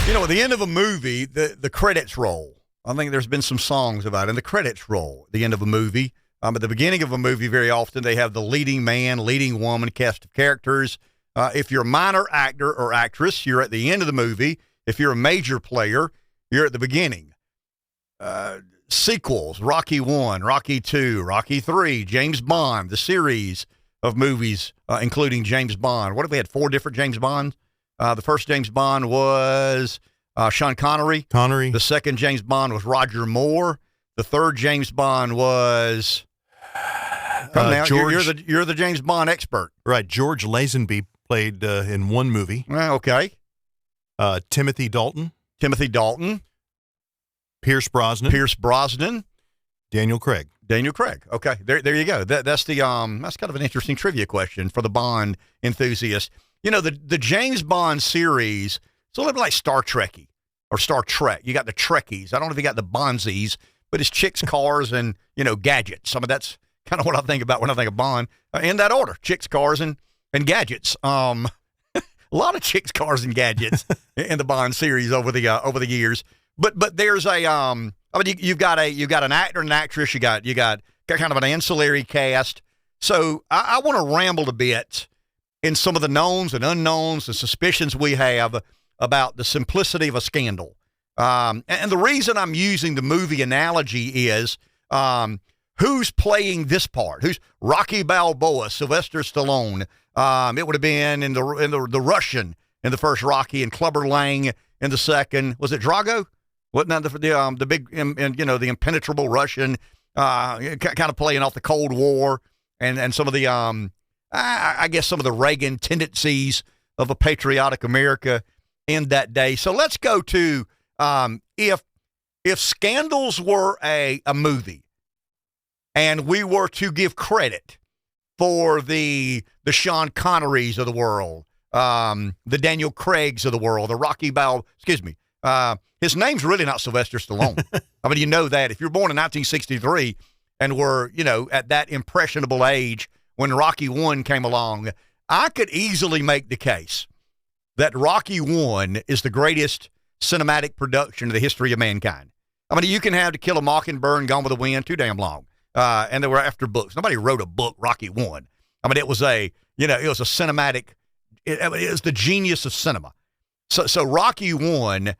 You know, at the end of a movie, the credits roll. I think there's been some songs about it, and the credits roll at the end of a movie. At the beginning of a movie, very often they have the leading man, leading woman, cast of characters. If you're a minor actor or actress, you're at the end of the movie. If you're a major player, you're at the beginning. Sequels, Rocky 1, Rocky 2, Rocky 3, James Bond, the series of movies, including James Bond. What if we had 4 different James Bonds? The first James Bond was Sean Connery. The second James Bond was Roger Moore. The third James Bond was... Come now, George, you're the James Bond expert. Right. George Lazenby played in one movie. Okay. Timothy Dalton. Pierce Brosnan. Daniel Craig. Okay. There you go. That's the that's kind of an interesting trivia question for the Bond enthusiast. You know, the James Bond series, it's a little bit like Star Trek. You got the Trekkies. I don't know if you got the Bonzies, but it's chicks, cars, and, you know, gadgets. That's kind of what I think about when I think of Bond. In that order, chicks, cars, and gadgets. A lot of chicks, cars, and gadgets in the Bond series over the years. But there's a you've got an actor and an actress. You got kind of an ancillary cast. So I want to ramble a bit in some of the knowns and unknowns, the suspicions we have about the simplicity of a scandal. And the reason I'm using the movie analogy is who's playing this part? Who's Rocky Balboa, Sylvester Stallone? It would have been in the Russian in the first Rocky, and Clubber Lang in the second. Was it Drago? Wasn't that the big, the impenetrable Russian, kind of playing off the Cold War and some of the, I guess some of the Reagan tendencies of a patriotic America in that day. So let's go to if Scandals were a movie, and we were to give credit for the Sean Connerys of the world, the Daniel Craigs of the world, the Rocky his name's really not Sylvester Stallone. I mean, you know that. If you're born in 1963 and were, at that impressionable age when Rocky 1 came along, I could easily make the case that Rocky 1 is the greatest cinematic production in the history of mankind. I mean, you can have To Kill a Mockingbird and Gone with the Wind, too damn long. And they were after books. Nobody wrote a book, Rocky 1. I mean, it was a cinematic, it was the genius of cinema. So Rocky 1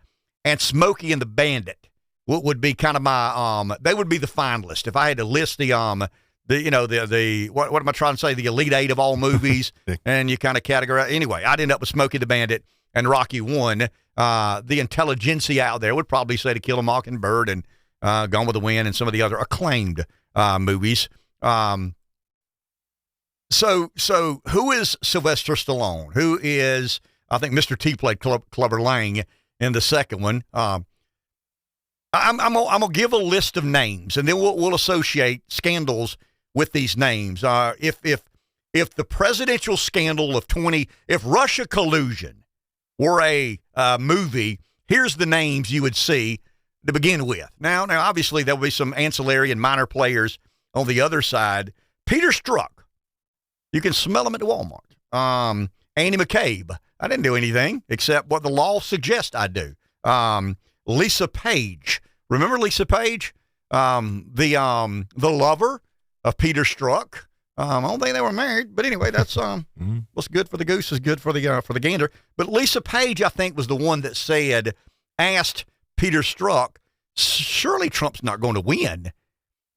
and Smokey and the Bandit would be kind of my, they would be the finalist. If I had to list what am I trying to say? The Elite 8 of all movies, and you kind of categorize. Anyway, I'd end up with Smokey the Bandit and Rocky 1. The intelligentsia out there would probably say To Kill a Mockingbird and Gone with the Wind and some of the other acclaimed movies. So who is Sylvester Stallone? Who is, I think Mr. T played Clubber Lang in the second one. I'm gonna give a list of names, and then we'll associate scandals with these names. If the presidential scandal of if Russia collusion were a movie, here's the names you would see to begin with. Now obviously there will be some ancillary and minor players on the other side. Peter Strzok, you can smell him at the Walmart. Andy McCabe, I didn't do anything except what the law suggests I do. Lisa Page, remember Lisa Page? The lover of Peter Strzok. I don't think they were married, but anyway, that's what's good for the goose is good for the gander. But Lisa Page, I think, was the one that asked Peter Strzok, surely Trump's not going to win.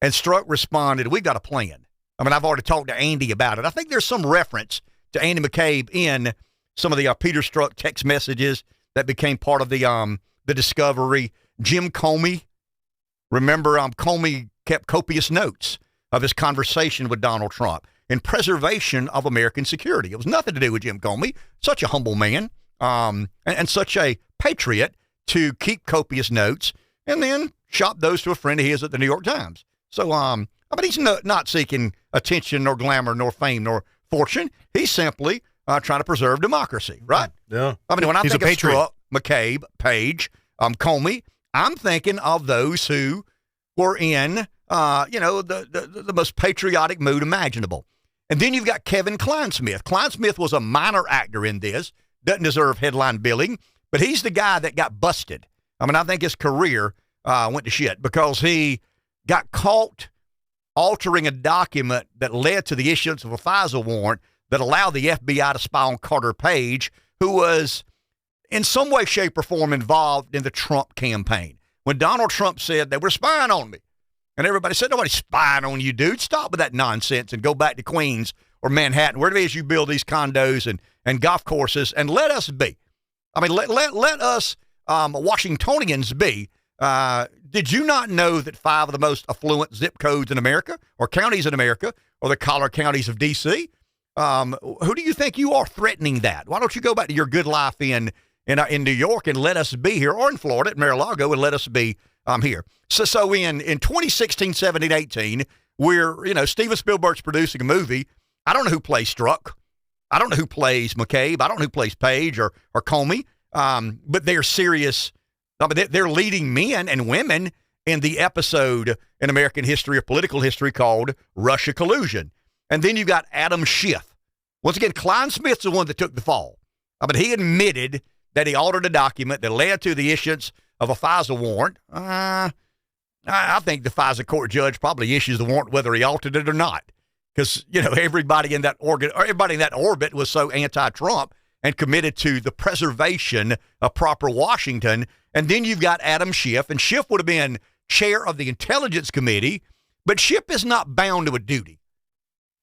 And Strzok responded, we've got a plan. I mean, I've already talked to Andy about it. I think there's some reference to Andy McCabe in some of the Peter Strzok text messages that became part of the discovery. Jim Comey, remember, Comey kept copious notes of his conversation with Donald Trump in preservation of American security. It was nothing to do with Jim Comey, such a humble man, and such a patriot to keep copious notes and then shop those to a friend of his at the New York Times. So, he's not seeking attention nor glamour nor fame nor fortune. He's simply trying to preserve democracy, right? Yeah. I mean, when I He's think a of patriot. Strzok, McCabe, Page, Comey, I'm thinking of those who were in, the most patriotic mood imaginable. And then you've got Kevin Kleinsmith. Kleinsmith was a minor actor in this, doesn't deserve headline billing. But he's the guy that got busted. I mean, I think his career went to shit because he got caught altering a document that led to the issuance of a FISA warrant that allowed the FBI to spy on Carter Page, who was in some way, shape, or form involved in the Trump campaign. When Donald Trump said they were spying on me, and everybody said, nobody's spying on you, dude. Stop with that nonsense and go back to Queens or Manhattan, wherever it is you build these condos and golf courses, and let us be. I mean, let us Washingtonians be. Did you not know that 5 of the most affluent zip codes in America or counties in America are the collar counties of D.C.? Who do you think you are threatening that? Why don't you go back to your good life in New York and let us be here, or in Florida at Mar-a-Lago and let us be here? So in 2016, 17, 18, we're, Steven Spielberg's producing a movie. I don't know who plays Struck. I don't know who plays McCabe. I don't know who plays Page or Comey. But they're serious. I mean, they're leading men and women in the episode in American history or political history called Russia Collusion. And then you got Adam Schiff. Once again, Klein Smith's the one that took the fall. I mean, he admitted that he altered a document that led to the issuance of a FISA warrant. I think the FISA court judge probably issues the warrant whether he altered it or not. Because, everybody in that orbit was so anti-Trump and committed to the preservation of proper Washington. And then you've got Adam Schiff, and Schiff would have been chair of the Intelligence Committee, but Schiff is not bound to a duty.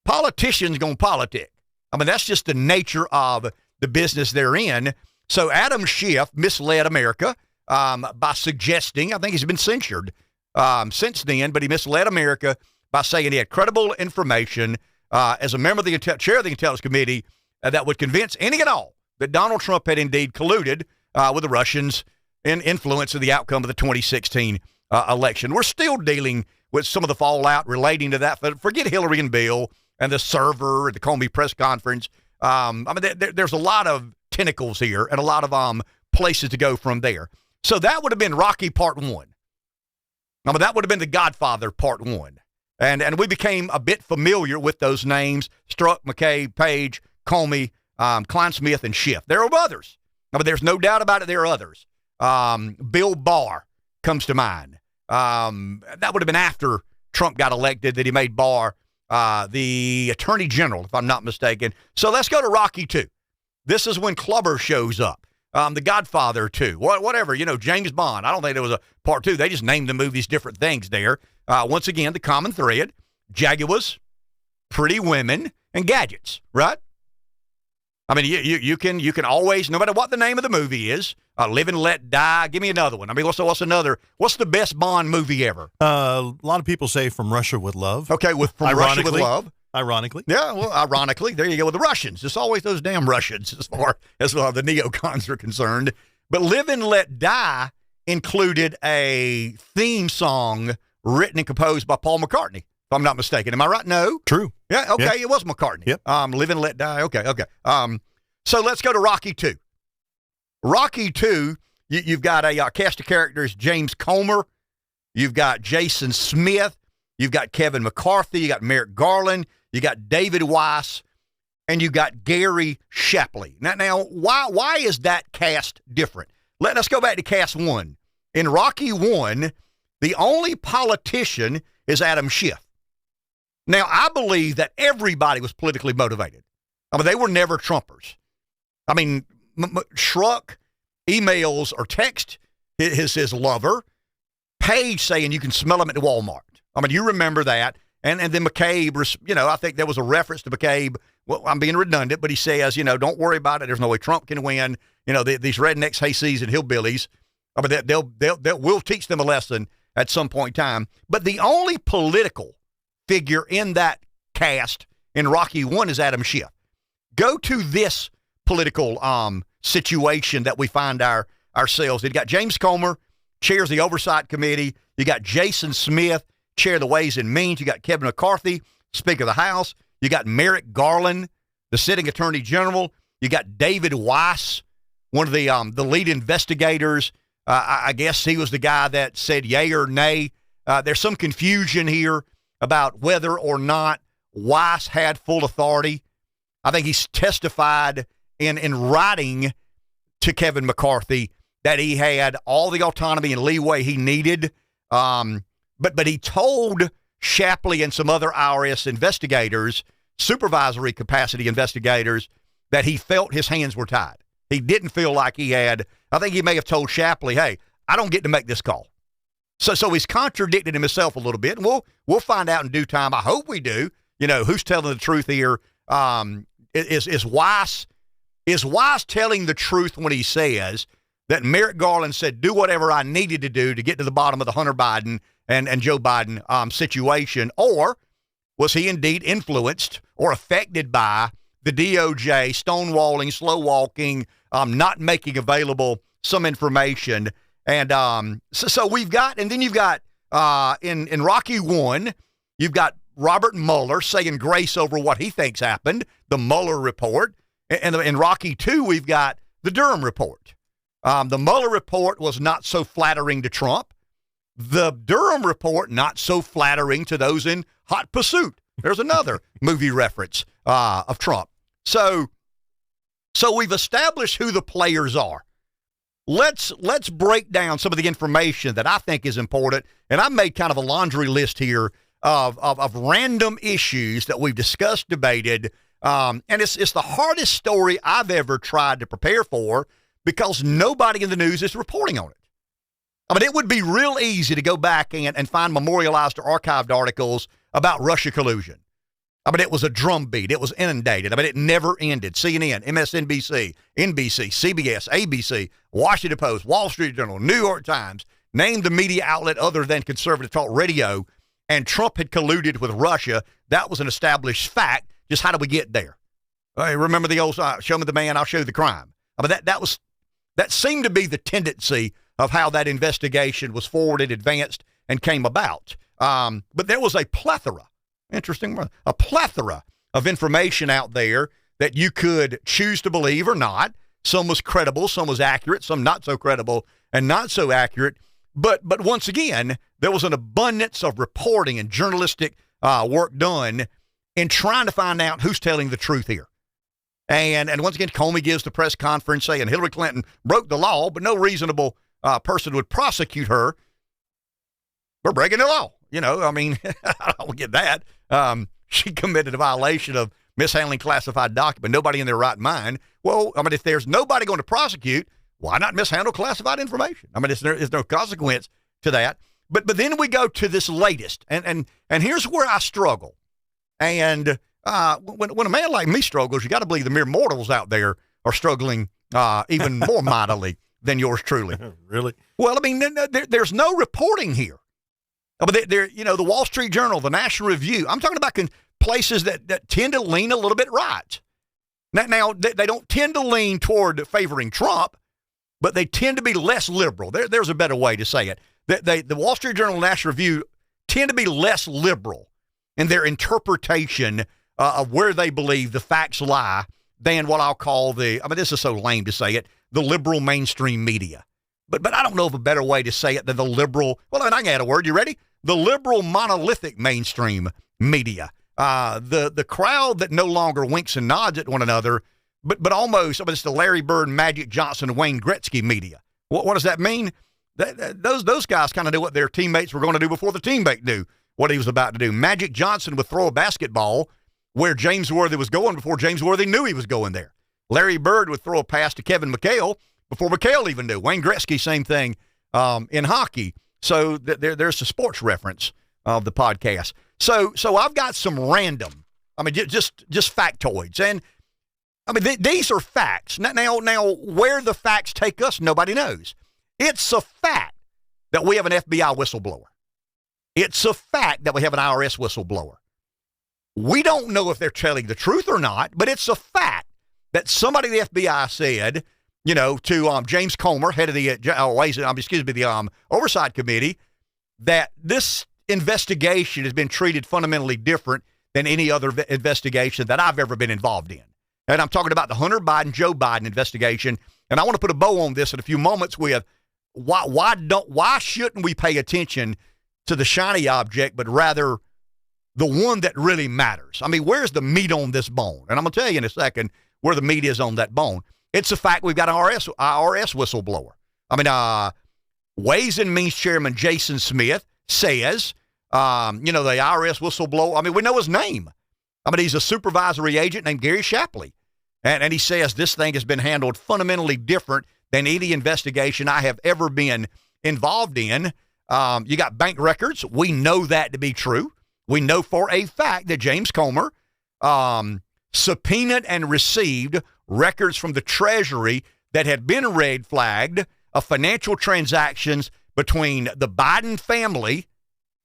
Politicians gonna politic. I mean, that's just the nature of the business they're in. So Adam Schiff misled America by suggesting, I think he's been censured since then, but he misled America by saying he had credible information as a member of the chair of the Intelligence Committee that would convince any and all that Donald Trump had indeed colluded with the Russians in influence of the outcome of the 2016 election. We're still dealing with some of the fallout relating to that. Forget Hillary and Bill and the server and the Comey press conference. There's a lot of tentacles here and a lot of places to go from there. So that would have been Rocky Part 1. That would have been The Godfather Part 1. And we became a bit familiar with those names: Strzok, McCabe, Page, Comey, Klein Smith, and Schiff. There are others. But there's no doubt about it, there are others. Bill Barr comes to mind. That would have been after Trump got elected that he made Barr the Attorney General, if I'm not mistaken. So let's go to Rocky 2. This is when Clubber shows up. The Godfather 2, whatever, James Bond. I don't think there was a Part 2. They just named the movies different things there. Once again, the common thread: Jaguars, pretty women, and gadgets, right? I mean, you can always, no matter what the name of the movie is, Live and Let Die. Give me another one. I mean, what's the best Bond movie ever? A lot of people say From Russia with Love. Okay, From Russia with Love. Ironically. Yeah, well, ironically, there you go with the Russians. It's always those damn Russians as far as the neocons are concerned. But Live and Let Die included a theme song written and composed by Paul McCartney, if I'm not mistaken. Am I right? No? True. Yeah, okay, yeah. It was McCartney. Yep. Live and Let Die. Okay. So let's go to Rocky 2. Rocky 2, you've got a cast of characters: James Comer, you've got Jason Smith, you've got Kevin McCarthy, you got Merrick Garland, you got David Weiss, and you got Gary Shapley. Now, why is that cast different? Let's go back to cast 1. In Rocky 1, the only politician is Adam Schiff. Now, I believe that everybody was politically motivated. I mean, they were never Trumpers. I mean, Schruck emails or text his lover, Page, saying you can smell him at the Walmart. I mean, you remember that. And then McCabe, I think there was a reference to McCabe. Well, I'm being redundant, but he says, don't worry about it. There's no way Trump can win. These rednecks, hayseeds, and hillbillies. I mean, we'll teach them a lesson at some point in time. But the only political figure in that cast in Rocky 1 is Adam Schiff. Go to this political situation that we find ourselves. You got James Comer, chairs the Oversight Committee. You got Jason Smith, chair of the Ways and Means. You got Kevin McCarthy, Speaker of the House. You got Merrick Garland, the sitting Attorney General. You got David Weiss, one of the lead investigators. I guess he was the guy that said yay or nay. There's some confusion here about whether or not Weiss had full authority. I think he's testified in writing to Kevin McCarthy, that he had all the autonomy and leeway he needed. But he told Shapley and some other IRS investigators, supervisory capacity investigators, that he felt his hands were tied. He didn't feel like he had. I think he may have told Shapley, hey, I don't get to make this call. So he's contradicted himself a little bit, and we'll find out in due time. I hope we do. Who's telling the truth here? Is Weiss telling the truth when he says that Merrick Garland said, do whatever I needed to do to get to the bottom of the Hunter Biden and Joe Biden situation? Or was he indeed influenced or affected by the DOJ stonewalling, slow walking, not making available some information? And so we've got, and then you've got in Rocky 1, you've got Robert Mueller saying grace over what he thinks happened, the Mueller report. And in Rocky 2, we've got the Durham report. The Mueller report was not so flattering to Trump. The Durham report, not so flattering to those in hot pursuit. There's another movie reference of Trump. So we've established who the players are. Let's break down some of the information that I think is important. And I made kind of a laundry list here of random issues that we've discussed, debated. And it's the hardest story I've ever tried to prepare for because nobody in the news is reporting on it. I mean, it would be real easy to go back and find memorialized or archived articles about Russia collusion. I mean, it was a drumbeat. It was inundated. I mean, it never ended. CNN, MSNBC, NBC, CBS, ABC, Washington Post, Wall Street Journal, New York Times, name the media outlet other than conservative talk radio, and Trump had colluded with Russia. That was an established fact. Just how do we get there? Hey, remember the old show me the man, I'll show you the crime. I mean, that seemed to be the tendency of how that investigation was forwarded, advanced, and came about. But there was a plethora of information out there that you could choose to believe or not. Some was credible, some was accurate, some not so credible and not so accurate. But once again, there was an abundance of reporting and journalistic work done in trying to find out who's telling the truth here. And once again, Comey gives the press conference saying Hillary Clinton broke the law, but no reasonable person would prosecute her for breaking the law. I mean, I don't get that. She committed a violation of mishandling classified document. Nobody in their right mind. Well, I mean, if there's nobody going to prosecute, why not mishandle classified information? I mean, there's no consequence to that. But then we go to this latest, and here's where I struggle. And when a man like me struggles, you got to believe the mere mortals out there are struggling even more mightily than yours truly. Really? Well, I mean, there's no reporting here. But the Wall Street Journal, the National Review. I'm talking about places that tend to lean a little bit right. Now they don't tend to lean toward favoring Trump, but they tend to be less liberal. There's a better way to say it. The Wall Street Journal and National Review tend to be less liberal in their interpretation of where they believe the facts lie than what I'll call this is so lame to say it, the liberal mainstream media. But I don't know of a better way to say it than the liberal, well, I mean, I can add a word. You ready? The liberal monolithic mainstream media. The crowd that no longer winks and nods at one another, but almost, I mean, it's the Larry Bird, Magic Johnson, Wayne Gretzky media. What does that mean? Those guys kind of knew what their teammates were going to do before the teammate knew what he was about to do. Magic Johnson would throw a basketball where James Worthy was going before James Worthy knew he was going there. Larry Bird would throw a pass to Kevin McHale before McHale even knew. Wayne Gretzky, same thing in hockey. So there's the sports reference of the podcast. So I've got some random, I mean, just factoids. And I mean, these are facts. Now, where the facts take us, nobody knows. It's a fact that we have an FBI whistleblower. It's a fact that we have an IRS whistleblower. We don't know if they're telling the truth or not, but it's a fact that somebody in the FBI said, to James Comer, head of the Oversight Committee, that this investigation has been treated fundamentally different than any other investigation that I've ever been involved in. And I'm talking about the Hunter Biden, Joe Biden investigation. And I want to put a bow on this in a few moments with why shouldn't we pay attention to the shiny object, but rather the one that really matters? I mean, where's the meat on this bone? And I'm going to tell you in a second where the meat is on that bone. it's a fact we've got an IRS whistleblower. I mean, Ways and Means Chairman Jason Smith says, the IRS whistleblower, I mean, we know his name. I mean, he's a supervisory agent named Gary Shapley. And he says this thing has been handled fundamentally different than any investigation I have ever been involved in. You got bank records. We know that to be true. We know for a fact that James Comer subpoenaed and received records from the Treasury that had been red flagged of financial transactions between the Biden family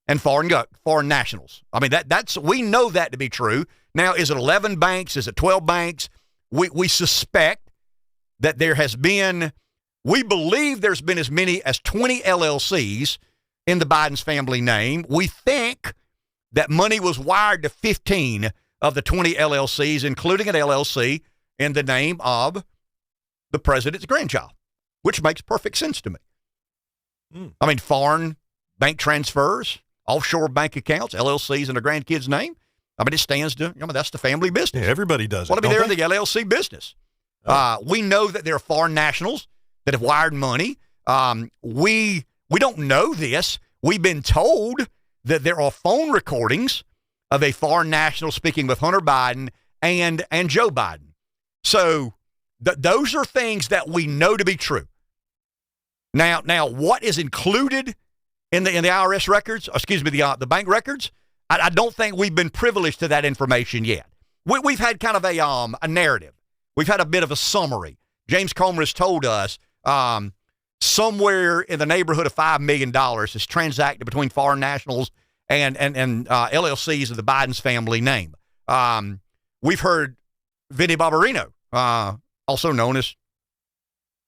and foreign nationals. I mean, that's we know that to be true. Now, is it 11 banks? Is it 12 banks? We suspect that there has been, we believe there's been as many as 20 LLCs in the Biden's family name. We think that money was wired to 15 of the 20 LLCs, including an LLC in the name of the president's grandchild, which makes perfect sense to me. I mean, foreign bank transfers, offshore bank accounts, LLCs in a grandkid's name. I mean, it stands to, that's the family business. Yeah, everybody does it. Well, I mean, they're in the LLC business. We know that there are foreign nationals that have wired money. We don't know this. We've been told that there are phone recordings of a foreign national speaking with Hunter Biden and Joe Biden. So those are things that we know to be true. Now, what is included in the IRS records? Excuse me, the bank records. I don't think we've been privileged to that information yet. We've had kind of a narrative. We've had a bit of a summary. James Comer has told us somewhere in the neighborhood of $5 million is transacted between foreign nationals and LLCs of the Biden's family name. We've heard Vinny Barbarino, also known as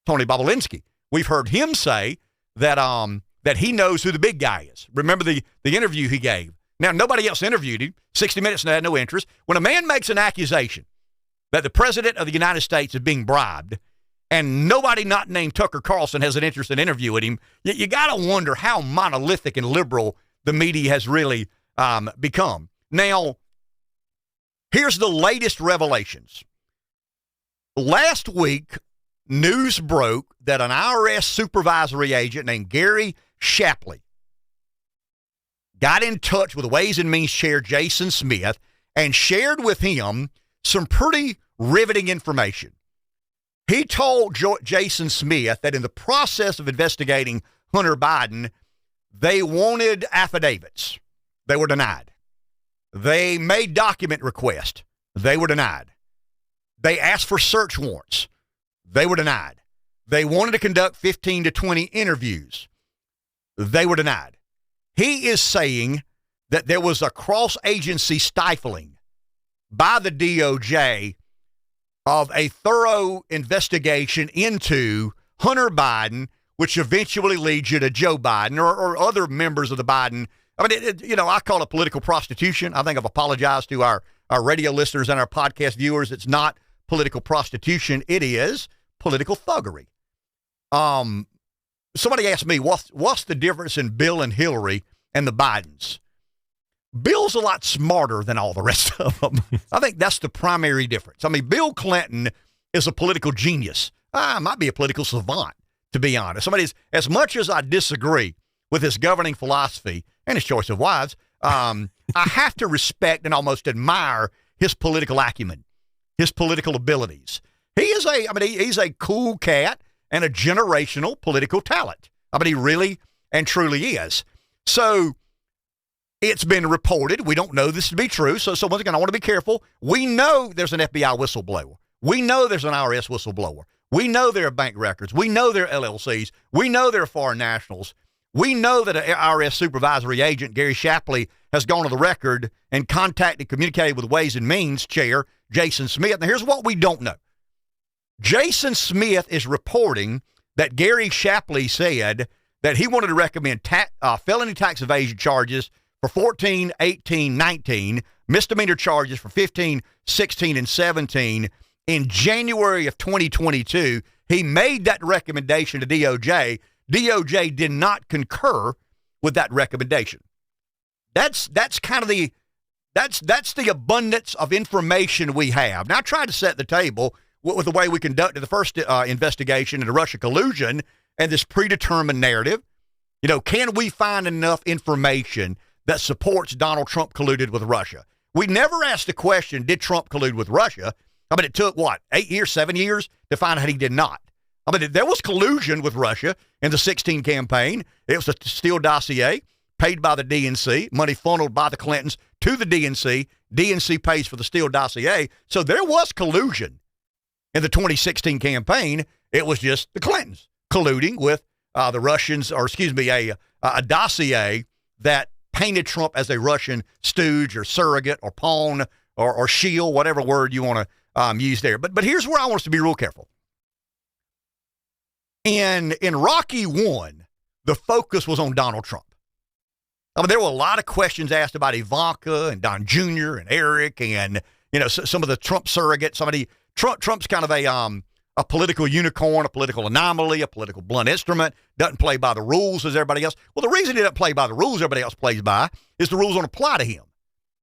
Tony Bobolinsky. We've heard him say that he knows who the big guy is. Remember the interview he gave. Now, nobody else interviewed him. 60 Minutes had no interest. When a man makes an accusation that the president of the United States is being bribed and nobody not named Tucker Carlson has an interest in interviewing him, you got to wonder how monolithic and liberal the media has really become. Now, here's the latest revelations. Last week, news broke that an IRS supervisory agent named Gary Shapley got in touch with Ways and Means Chair Jason Smith and shared with him some pretty riveting information. He told Jason Smith that in the process of investigating Hunter Biden, they wanted affidavits. They were denied. They made document requests. They were denied. They asked for search warrants. They were denied. They wanted to conduct 15 to 20 interviews. They were denied. He is saying that there was a cross-agency stifling by the DOJ of a thorough investigation into Hunter Biden, which eventually leads you to Joe Biden or other members of the Biden. I mean, I call it political prostitution. I think I've apologized to our radio listeners and our podcast viewers. It's not political prostitution. It is political thuggery. Somebody asked me, what's the difference in Bill and Hillary and the Bidens? Bill's a lot smarter than all the rest of them. I think that's the primary difference. I mean, Bill Clinton is a political genius. Might be a political savant, to be honest. As much as I disagree with his governing philosophy and his choice of wives, I have to respect and almost admire his political acumen, his political abilities. He's a cool cat and a generational political talent. I mean, he really and truly is. So it's been reported. We don't know this to be true. So once again, I want to be careful. We know there's an FBI whistleblower. We know there's an IRS whistleblower. We know there are bank records. We know there are LLCs. We know there are foreign nationals. We know that an IRS supervisory agent, Gary Shapley, has gone on the record and communicated with Ways and Means Chair Jason Smith. Now, here's what we don't know. Jason Smith is reporting that Gary Shapley said that he wanted to recommend felony tax evasion charges for 14, 18, 19, misdemeanor charges for 15, 16, and 17. In January of 2022, he made that recommendation to DOJ. DOJ did not concur with that recommendation. That's kind of the abundance of information we have. Now, I tried to set the table with the way we conducted the first investigation into Russia collusion and this predetermined narrative. You know, can we find enough information that supports Donald Trump colluded with Russia? We never asked the question, did Trump collude with Russia? I mean, it took, 8 years, 7 years to find out he did not. I mean, there was collusion with Russia in the 2016 campaign. It was a Steele dossier paid by the DNC, money funneled by the Clintons to the DNC. DNC pays for the Steele dossier. So there was collusion in the 2016 campaign. It was just the Clintons colluding with the Russians, or a dossier that painted Trump as a Russian stooge or surrogate or pawn or shield, whatever word you want to use there. But here's where I want us to be real careful. In Rocky 1, the focus was on Donald Trump. I mean, there were a lot of questions asked about Ivanka and Don Jr. and Eric and, some of the Trump surrogates. Trump's kind of a political unicorn, a political anomaly, a political blunt instrument, doesn't play by the rules as everybody else. Well, the reason he doesn't play by the rules everybody else plays by is the rules don't apply to him.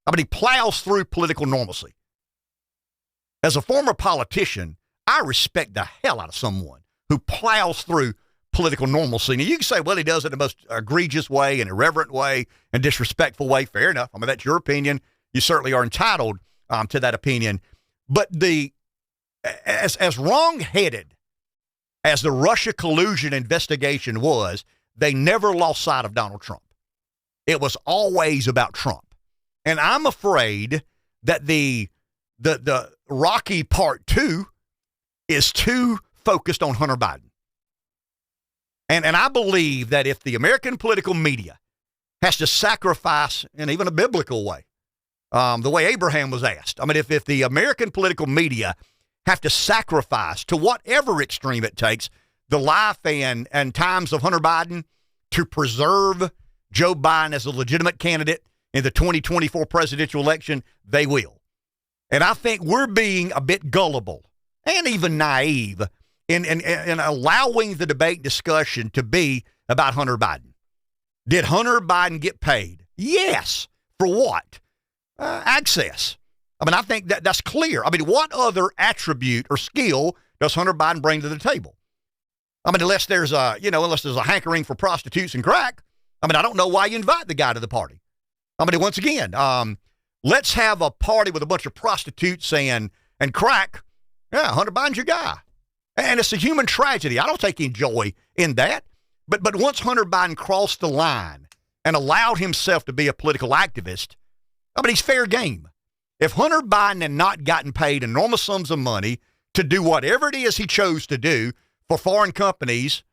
I mean, he plows through political normalcy. As a former politician, I respect the hell out of someone who plows through political normalcy. Now, you can say, well, he does it in the most egregious way, and irreverent way, and disrespectful way. Fair enough. I mean, that's your opinion. You certainly are entitled to that opinion. But as wrong-headed as the Russia collusion investigation was, they never lost sight of Donald Trump. It was always about Trump. And I'm afraid that the Rocky Part 2 is too focused on Hunter Biden. And I believe that if the American political media has to sacrifice, in even a biblical way, the way Abraham was asked, I mean, if the American political media have to sacrifice to whatever extreme it takes the life and times of Hunter Biden to preserve Joe Biden as a legitimate candidate in the 2024 presidential election, they will. And I think we're being a bit gullible and even naive in allowing the debate discussion to be about Hunter Biden. Did Hunter Biden get paid? Yes. For what? Access. I mean, I think that's clear. I mean, what other attribute or skill does Hunter Biden bring to the table? I mean, unless there's a hankering for prostitutes and crack, I mean, I don't know why you invite the guy to the party. I mean, once again, let's have a party with a bunch of prostitutes and crack. Yeah, Hunter Biden's your guy. And it's a human tragedy. I don't take any joy in that. But once Hunter Biden crossed the line and allowed himself to be a political activist, I mean, he's fair game. If Hunter Biden had not gotten paid enormous sums of money to do whatever it is he chose to do for foreign companies,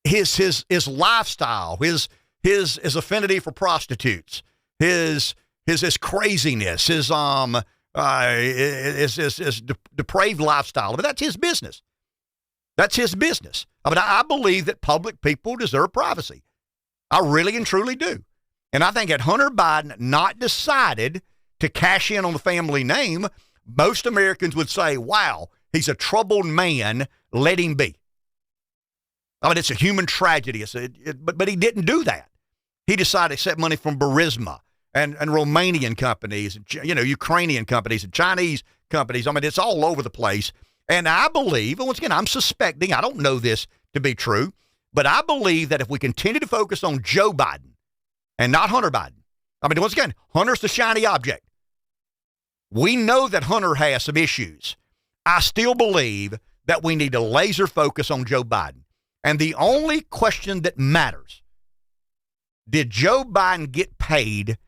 his lifestyle, his affinity for prostitutes, his craziness, his depraved lifestyle, but that's his business. That's his business. I mean, I believe that public people deserve privacy. I really and truly do. And I think had Hunter Biden not decided to cash in on the family name, most Americans would say, wow, he's a troubled man, let him be. I mean, it's a human tragedy. But he didn't do that. He decided to accept money from Burisma and Romanian companies, Ukrainian companies and Chinese companies. I mean, it's all over the place. And I believe, and once again, I'm suspecting, I don't know this to be true, but I believe that if we continue to focus on Joe Biden and not Hunter Biden, I mean, once again, Hunter's the shiny object. We know that Hunter has some issues. I still believe that we need to laser focus on Joe Biden. And the only question that matters, did Joe Biden get paid,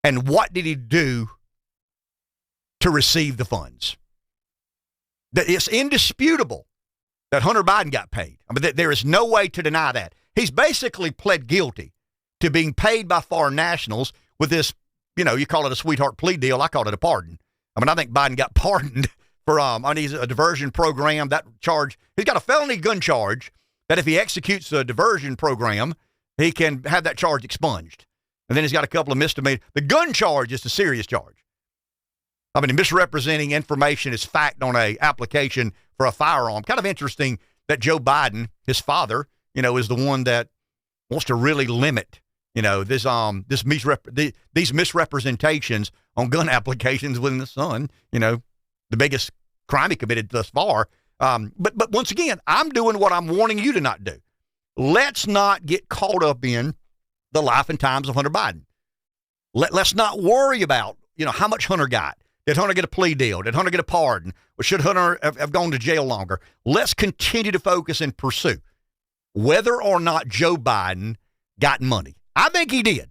and what did he do to receive the funds? It's indisputable that Hunter Biden got paid. I mean, there is no way to deny that. He's basically pled guilty to being paid by foreign nationals with this, you call it a sweetheart plea deal. I call it a pardon. I mean, I think Biden got pardoned for he's a diversion program. That charge, he's got a felony gun charge that if he executes a diversion program, he can have that charge expunged. And then he's got a couple of misdemeanors. The gun charge is the serious charge. I mean, misrepresenting information as fact on a application for a firearm. Kind of interesting that Joe Biden, his father, is the one that wants to really limit, these misrepresentations on gun applications within the Sun, the biggest crime he committed thus far. But once again, I'm doing what I'm warning you to not do. Let's not get caught up in the life and times of Hunter Biden. Let's not worry about, how much Hunter got. Did Hunter get a plea deal? Did Hunter get a pardon? Or should Hunter have gone to jail longer? Let's continue to focus and pursue whether or not Joe Biden got money. I think he did.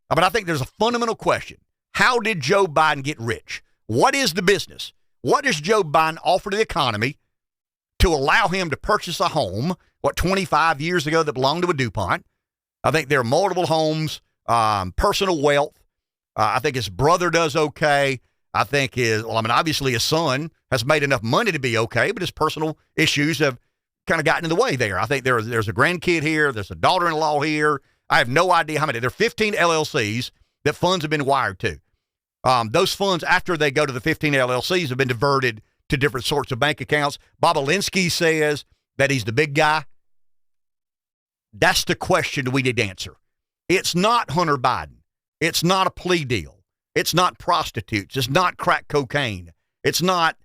But I think there's a fundamental question. How did Joe Biden get rich? What is the business? What does Joe Biden offer to the economy to allow him to purchase a home, 25 years ago that belonged to a DuPont? I think there are multiple homes, personal wealth. I think his brother does okay. I think obviously his son has made enough money to be okay, but his personal issues have kind of gotten in the way there. I think there's a grandkid here. There's a daughter-in-law here. I have no idea how many. There are 15 LLCs that funds have been wired to. Those funds, after they go to the 15 LLCs, have been diverted to different sorts of bank accounts. Bob Alinsky says that he's the big guy. That's the question we need to answer. It's not Hunter Biden. It's not a plea deal. It's not prostitutes. It's not crack cocaine. It's not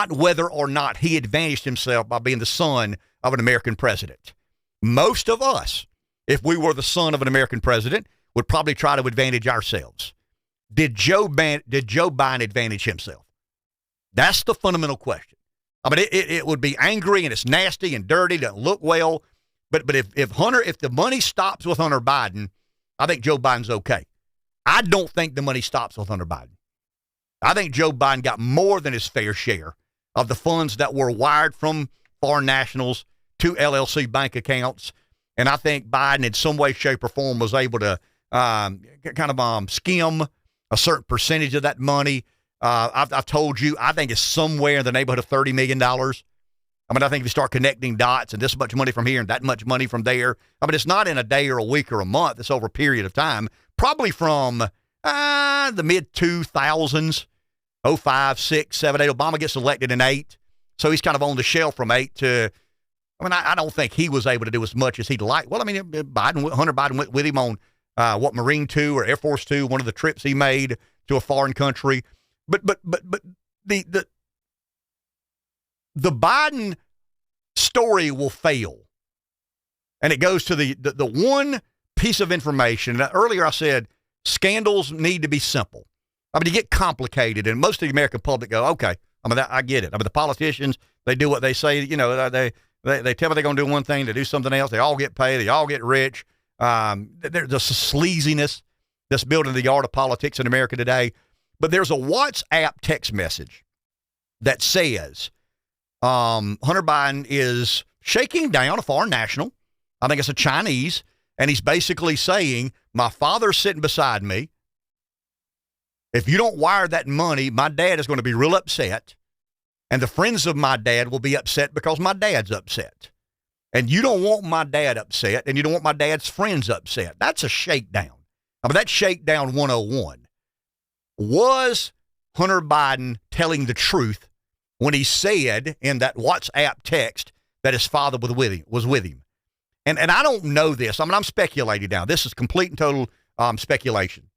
whether or not he advantaged himself by being the son of an American president. Most of us, if we were the son of an American president, would probably try to advantage ourselves. Did Joe Biden advantage himself? That's the fundamental question. It would be angry and it's nasty and dirty, doesn't look well. But if the money stops with Hunter Biden, I think Joe Biden's okay. I don't think the money stops with Hunter Biden. I think Joe Biden got more than his fair share of the funds that were wired from foreign nationals to LLC bank accounts. And I think Biden, in some way, shape, or form, was able to skim a certain percentage of that money. I've told you, I think it's somewhere in the neighborhood of $30 million. I think if you start connecting dots and this much money from here and that much money from there, it's not in a day or a week or a month. It's over a period of time, probably from the mid-2000s, 05, 6, 7, 8. Obama gets elected in 8, so he's kind of on the shelf from 8 to I don't think he was able to do as much as he'd like. Well, Hunter Biden went with him on Marine 2 or Air Force 2, one of the trips he made to a foreign country. But the Biden story will fail. And it goes to the one piece of information. Earlier I said scandals need to be simple. You get complicated, and most of the American public go, okay, I get it. The politicians, they do what they say. They tell me they're going to do one thing, they do something else. They all get paid. They all get rich. There's a sleaziness that's built into the art of politics in America today. But there's a WhatsApp text message that says Hunter Biden is shaking down a foreign national. I think it's a Chinese. And he's basically saying, my father's sitting beside me. If you don't wire that money, my dad is going to be real upset. And the friends of my dad will be upset because my dad's upset. And you don't want my dad upset, and you don't want my dad's friends upset. That's a shakedown. That's shakedown 101. Was Hunter Biden telling the truth when he said in that WhatsApp text that his father was with him? And I don't know this. I'm speculating now. This is complete and total speculation.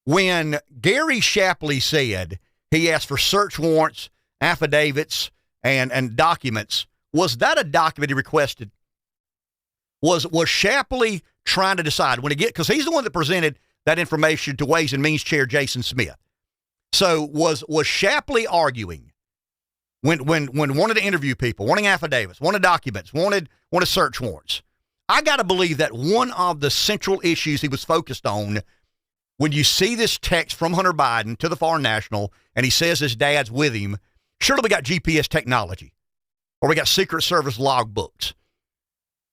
When Gary Shapley said he asked for search warrants, affidavits, and documents, was that a document he requested? Was Shapley trying to decide when because he's the one that presented that information to Ways and Means Chair Jason Smith. So was Shapley arguing when wanted to interview people, wanting affidavits, wanted documents, wanted search warrants? I got to believe that one of the central issues he was focused on when you see this text from Hunter Biden to the foreign national and he says his dad's with him, surely we got GPS technology or we got Secret Service logbooks.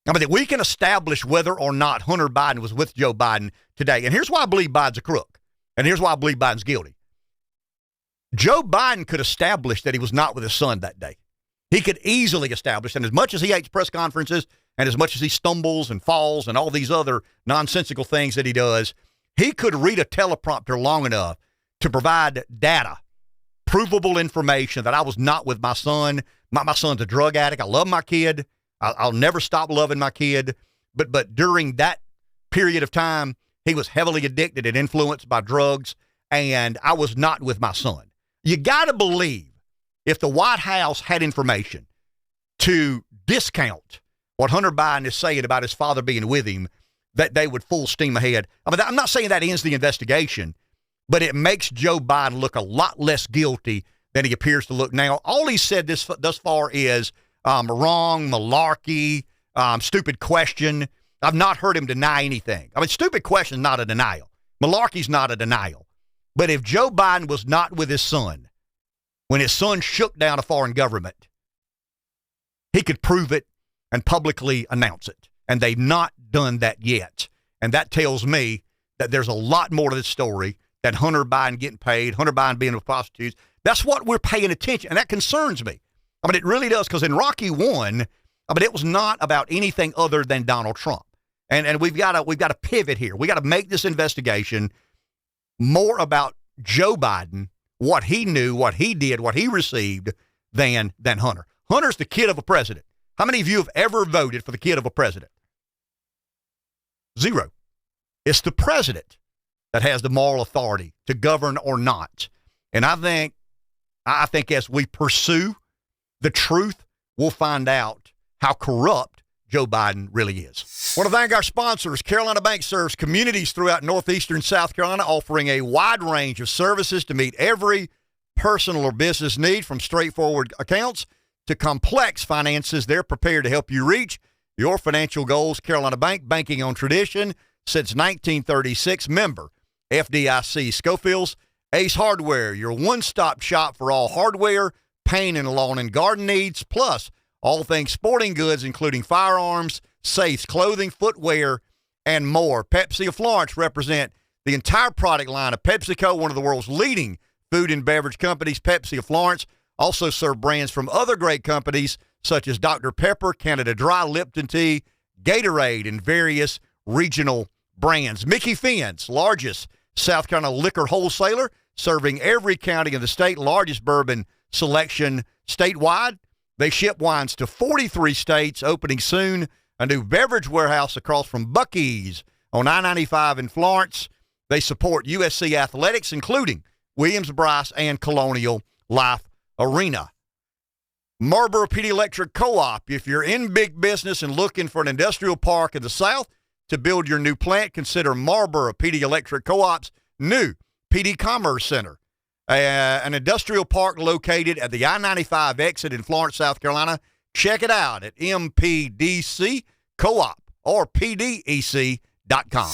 That we can establish whether or not Hunter Biden was with Joe Biden today. And here's why I believe Biden's a crook. And here's why I believe Biden's guilty. Joe Biden could establish that he was not with his son that day. He could easily establish, and as much as he hates press conferences and as much as he stumbles and falls and all these other nonsensical things that he does, he could read a teleprompter long enough to provide data, provable information that I was not with my son. My son's a drug addict. I love my kid. I'll never stop loving my kid. But during that period of time, he was heavily addicted and influenced by drugs, and I was not with my son. You got to believe if the White House had information to discount what Hunter Biden is saying about his father being with him, that they would full steam ahead. I mean, I'm not saying that ends the investigation, but it makes Joe Biden look a lot less guilty than he appears to look now. All he said thus far is wrong, malarkey, stupid question. I've not heard him deny anything. I mean, stupid question is not a denial. Malarkey's not a denial. But if Joe Biden was not with his son, when his son shook down a foreign government, he could prove it and publicly announce it. And they've not done that yet. And that tells me that there's a lot more to this story than Hunter Biden getting paid, Hunter Biden being with prostitutes. That's what we're paying attention, and that concerns me. I mean, it really does, because in Rocky 1, I mean, it was not about anything other than Donald Trump. And we've got to pivot here. We got to make this investigation more about Joe Biden, what he knew, what he did, what he received, than Hunter. Hunter's the kid of a president. How many of you have ever voted for the kid of a president? Zero. It's the president that has the moral authority to govern or not. And I think as we pursue the truth, we'll find out how corrupt Joe Biden really is. I want to thank our sponsors. Carolina Bank serves communities throughout northeastern South Carolina, offering a wide range of services to meet every personal or business need, from straightforward accounts to complex finances. They're prepared to help you reach your financial goals. Carolina Bank, banking on tradition since 1936. Member FDIC. Schofield's Ace Hardware, your one-stop shop for all hardware, paint and lawn and garden needs, plus all things sporting goods, including firearms, safes, clothing, footwear, and more. Pepsi of Florence represent the entire product line of PepsiCo, one of the world's leading food and beverage companies. Pepsi of Florence also serve brands from other great companies such as Dr. Pepper, Canada Dry, Lipton Tea, Gatorade, and various regional brands. Micky Finn's largest South Carolina liquor wholesaler, serving every county in the state, largest bourbon selection statewide. They ship wines to 43 states, opening soon a new beverage warehouse across from Buc-ee's on I-95 in Florence. They support USC athletics, including Williams-Brice and Colonial Life Arena. Marlboro PD Electric Co-op. If you're in big business and looking for an industrial park in the South to build your new plant, consider Marlboro PD Electric Co-op's new PD Commerce Center, an industrial park located at the I-95 exit in Florence, South Carolina. Check it out at MPDC Co-op or PDEC.com.